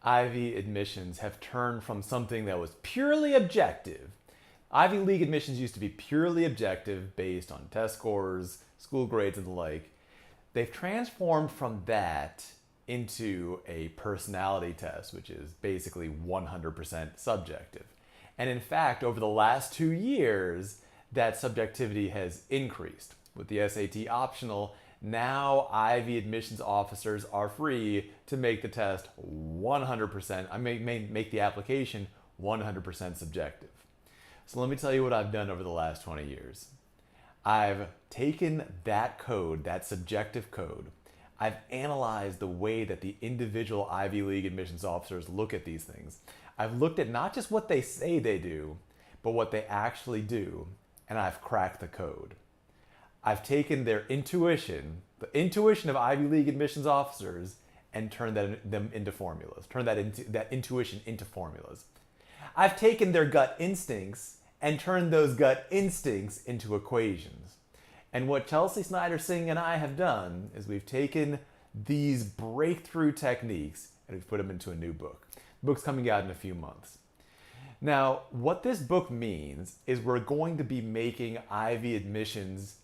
Ivy admissions have turned from something that was purely objective. Ivy League admissions used to be purely objective based on test scores, school grades, and the like. They've transformed from that into a personality test, which is basically 100% subjective. And in fact, over the last 2 years, that subjectivity has increased. With the SAT optional, now Ivy admissions officers are free to make the test 100%, I may make the application 100% subjective. So let me tell you what I've done over the last 20 years. I've taken that code, that subjective code, I've analyzed the way that the individual Ivy League admissions officers look at these things. I've looked at not just what they say they do, but what they actually do, and I've cracked the code. I've taken their intuition, the intuition of Ivy League admissions officers, and turned them into formulas, turned that intuition into formulas. I've taken their gut instincts and turned those gut instincts into equations. And what Chelsea Snyder Singh and I have done is we've taken these breakthrough techniques and we've put them into a new book. The book's coming out in a few months. Now, what this book means is we're going to be making Ivy admissions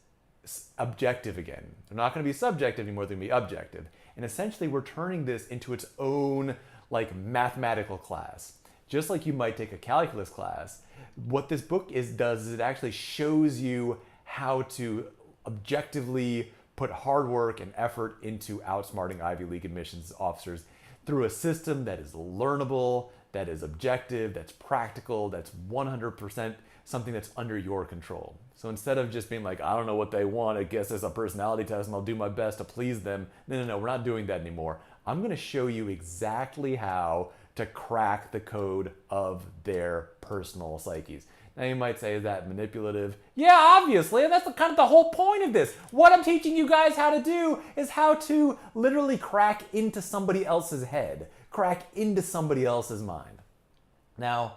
objective again. They're not going to be subjective anymore, they're going to be objective. And essentially we're turning this into its own mathematical class. Just like you might take a calculus class, what this book does is it actually shows you how to objectively put hard work and effort into outsmarting Ivy League admissions officers through a system that is learnable, that is objective, that's practical, that's 100% something that's under your control. So instead of just being like, I don't know what they want, I guess it's a personality test and I'll do my best to please them. No, we're not doing that anymore. I'm going to show you exactly how to crack the code of their personal psyches. Now you might say, is that manipulative? Yeah, obviously, and that's kind of the whole point of this. What I'm teaching you guys how to do is how to literally crack into somebody else's head, crack into somebody else's mind. Now,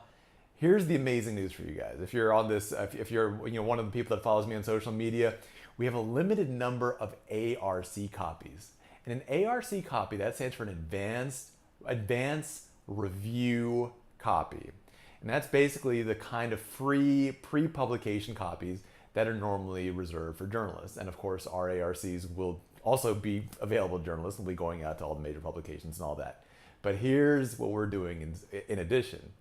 here's the amazing news for you guys. If you're on this, if you're one of the people that follows me on social media, we have a limited number of ARC copies. And an ARC copy, that stands for an advanced review copy. And that's basically the kind of free pre-publication copies that are normally reserved for journalists. And of course, our ARCs will also be available to journalists and will be going out to all the major publications and all that. But here's what we're doing in addition.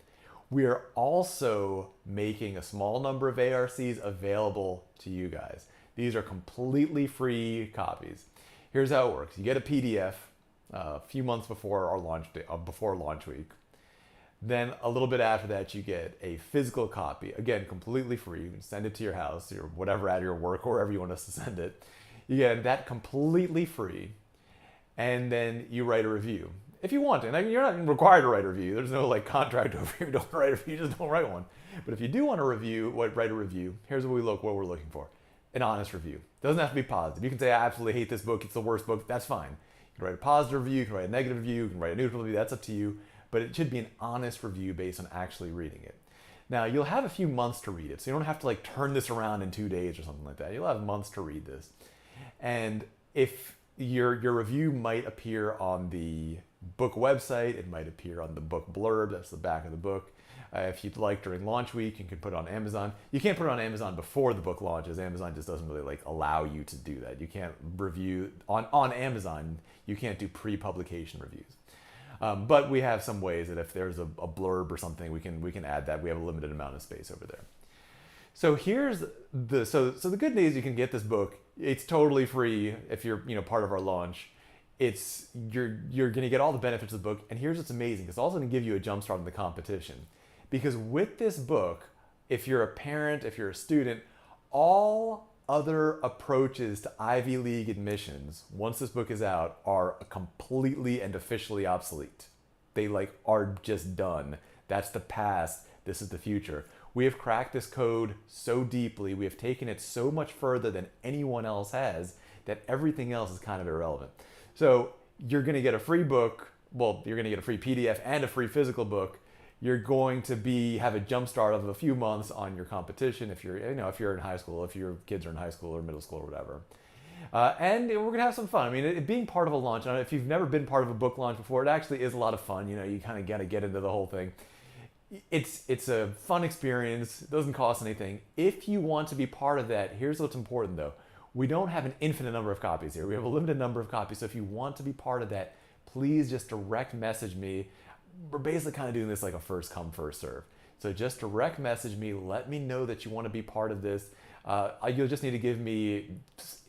We are also making a small number of ARCs available to you guys. These are completely free copies. Here's how it works. You get a PDF a few months before our before launch week. Then a little bit after that, you get a physical copy, again, completely free. You can send it to your house or whatever, at your work or wherever you want us to send it. You get that completely free, and then you write a review. If you want to, and you're not required to write a review. There's no contract over here. Don't write a review, just don't write one. But if you do want to write a review, here's what we're looking for. An honest review. It doesn't have to be positive. You can say, I absolutely hate this book, it's the worst book, that's fine. You can write a positive review, you can write a negative review, you can write a neutral review, that's up to you. But it should be an honest review based on actually reading it. Now, you'll have a few months to read it, so you don't have to turn this around in 2 days or something like that. You'll have months to read this. And if your review might appear on the book website, it might appear on the book blurb, that's the back of the book. If you'd like during launch week, you can put it on Amazon. You can't put it on Amazon before the book launches. Amazon just doesn't really allow you to do that. You can't review on Amazon. You can't do pre-publication reviews. But we have some ways that if there's a blurb or something, we can add that. We have a limited amount of space over there. So here's the good news: you can get this book. It's totally free if you're part of our launch. You're going to get all the benefits of the book. And here's what's amazing: it's also going to give you a jump start on the competition, because with this book, if you're a parent, if you're a student, all other approaches to Ivy League admissions, once this book is out, are completely and officially obsolete. They are just done. That's the past. This is the future. We have cracked this code so deeply, we have taken it so much further than anyone else has, that everything else is kind of irrelevant. So you're going to get a free book. Well, you're going to get a free PDF and a free physical book. You're going to have a jump start of a few months on your competition if you're in high school, if your kids are in high school or middle school or whatever. And we're gonna have some fun. I mean, being part of a launch. I don't know if you've never been part of a book launch before. It actually is a lot of fun. You kind of gotta get into the whole thing. It's a fun experience. It doesn't cost anything. If you want to be part of that, here's what's important though. We don't have an infinite number of copies here. We have a limited number of copies. So if you want to be part of that, please just direct message me. We're basically kind of doing this like a first come, first serve. So just direct message me. Let me know that you want to be part of this. You'll just need to give me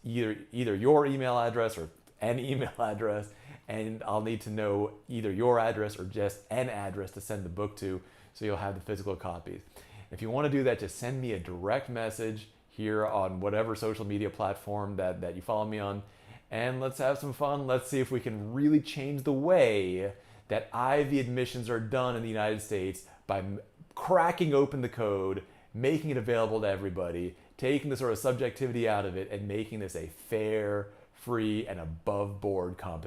either your email address or an email address, and I'll need to know either your address or just an address to send the book to, so you'll have the physical copies. If you want to do that, just send me a direct message here on whatever social media platform that you follow me on, and let's have some fun. Let's see if we can really change the way that Ivy admissions are done in the United States by cracking open the code, making it available to everybody, taking the sort of subjectivity out of it, and making this a fair, free, and above board competition.